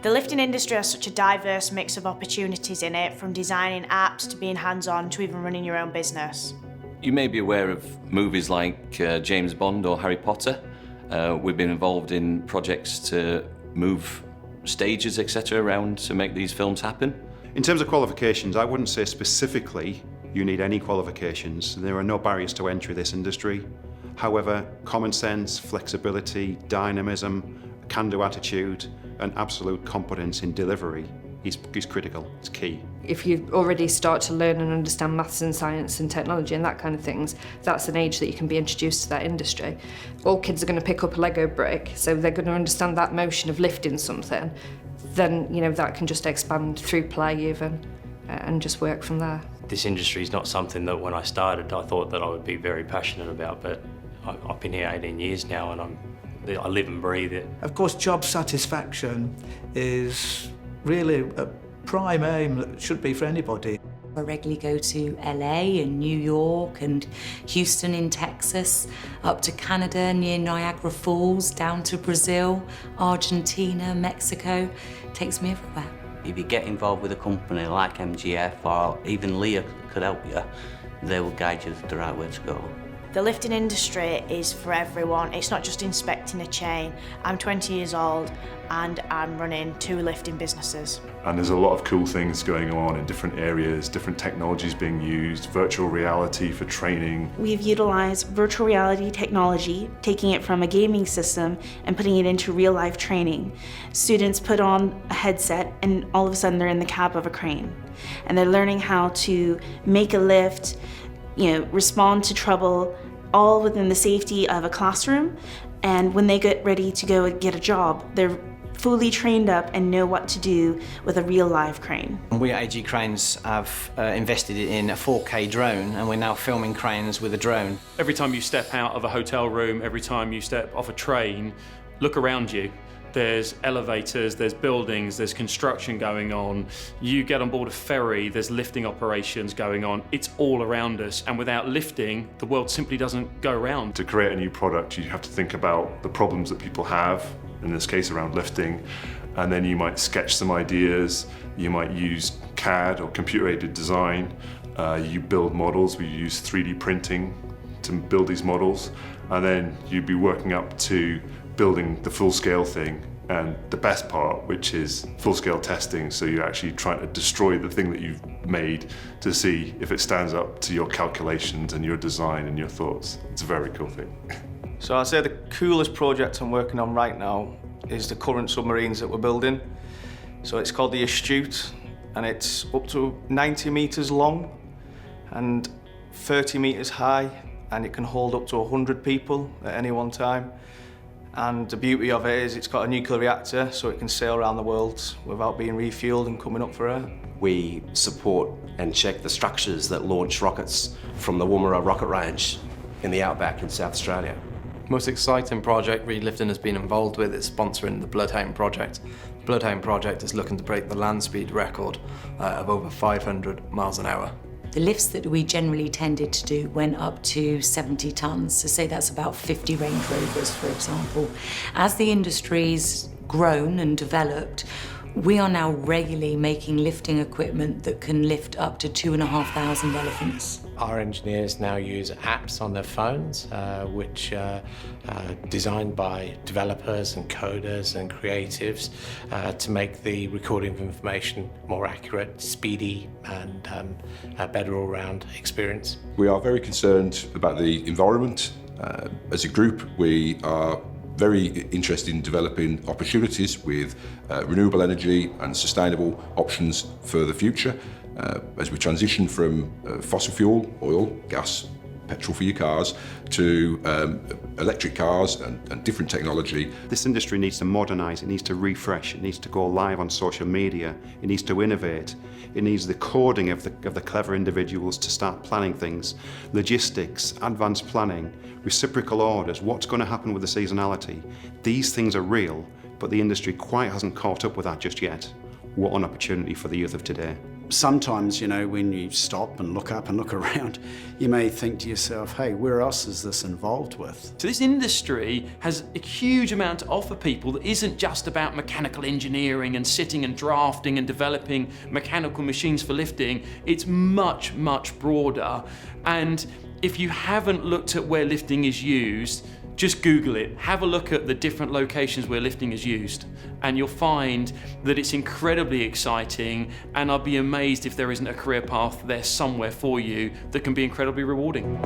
The lifting industry has such a diverse mix of opportunities in it, from designing apps to being hands-on to even running your own business. You may be aware of movies like James Bond or Harry Potter. We've been involved in projects to move stages, etc., around to make these films happen. In terms of qualifications, I wouldn't say specifically you need any qualifications. There are no barriers to entry this industry. However, common sense, flexibility, dynamism, can-do attitude, and absolute competence in delivery is critical, it's key. If you already start to learn and understand maths and science and technology and that kind of things, that's an age that you can be introduced to that industry. All kids are going to pick up a Lego brick, so they're going to understand that motion of lifting something. Then, that can just expand through play even, and just work from there. This industry is not something that when I started I thought that I would be very passionate about, but I've been here 18 years now and I live and breathe it. Of course, job satisfaction is really a prime aim that should be for anybody. I regularly go to LA and New York and Houston in Texas, up to Canada near Niagara Falls, down to Brazil, Argentina, Mexico. It takes me everywhere. If you get involved with a company like MGF or even LEEA could help you, they will guide you the right way to go. The lifting industry is for everyone. It's not just inspecting a chain. I'm 20 years old and I'm running 2 lifting businesses. And there's a lot of cool things going on in different areas, different technologies being used, virtual reality for training. We've utilized virtual reality technology, taking it from a gaming system and putting it into real-life training. Students put on a headset and all of a sudden they're in the cab of a crane. And they're learning how to make a lift, respond to trouble, all within the safety of a classroom. And when they get ready to go and get a job, they're fully trained up and know what to do with a real live crane. We at AG Cranes have invested in a 4K drone, and we're now filming cranes with a drone. Every time you step out of a hotel room, every time you step off a train, look around you. There's elevators, there's buildings, there's construction going on. You get on board a ferry, there's lifting operations going on. It's all around us, and without lifting, the world simply doesn't go round. To create a new product, you have to think about the problems that people have, in this case around lifting, and then you might sketch some ideas, you might use CAD or computer-aided design, you build models, we use 3D printing to build these models, and then you'd be working up to building the full-scale thing, and the best part, which is full-scale testing, so you're actually trying to destroy the thing that you've made to see if it stands up to your calculations and your design and your thoughts. It's a very cool thing. So I'd say the coolest project I'm working on right now is the current submarines that we're building. So it's called the Astute, and it's up to 90 metres long and 30 metres high, and it can hold up to 100 people at any one time. And the beauty of it is it's got a nuclear reactor, so it can sail around the world without being refueled and coming up for air. We support and check the structures that launch rockets from the Woomera rocket range in the outback in South Australia. Most exciting project Relifting has been involved with is sponsoring the Bloodhound project. The Bloodhound project is looking to break the land speed record of over 500 miles an hour. The lifts that we generally tended to do went up to 70 tonnes, so say that's about 50 Range Rovers, for example. As the industry's grown and developed, we are now regularly making lifting equipment that can lift up to 2,500 elephants. Our engineers now use apps on their phones, which are designed by developers and coders and creatives to make the recording of information more accurate, speedy, and a better all-round experience. We are very concerned about the environment. As a group, we are very interested in developing opportunities with renewable energy and sustainable options for the future. As we transition from fossil fuel, oil, gas, petrol for your cars, to electric cars and different technology. This industry needs to modernise, it needs to refresh, it needs to go live on social media, it needs to innovate, it needs the coding of the clever individuals to start planning things, logistics, advanced planning, reciprocal orders, what's going to happen with the seasonality. These things are real, but the industry quite hasn't caught up with that just yet. What an opportunity for the youth of today. sometimes, you know, when you stop and look up and look around, you may think to yourself, hey, where else is this involved with? So this industry has a huge amount to offer people that isn't just about mechanical engineering and sitting and drafting and developing mechanical machines for lifting. It's much, much broader. And if you haven't looked at where lifting is used, just Google it. Have a look at the different locations where lifting is used, and you'll find that it's incredibly exciting, and I'll be amazed if there isn't a career path there somewhere for you that can be incredibly rewarding.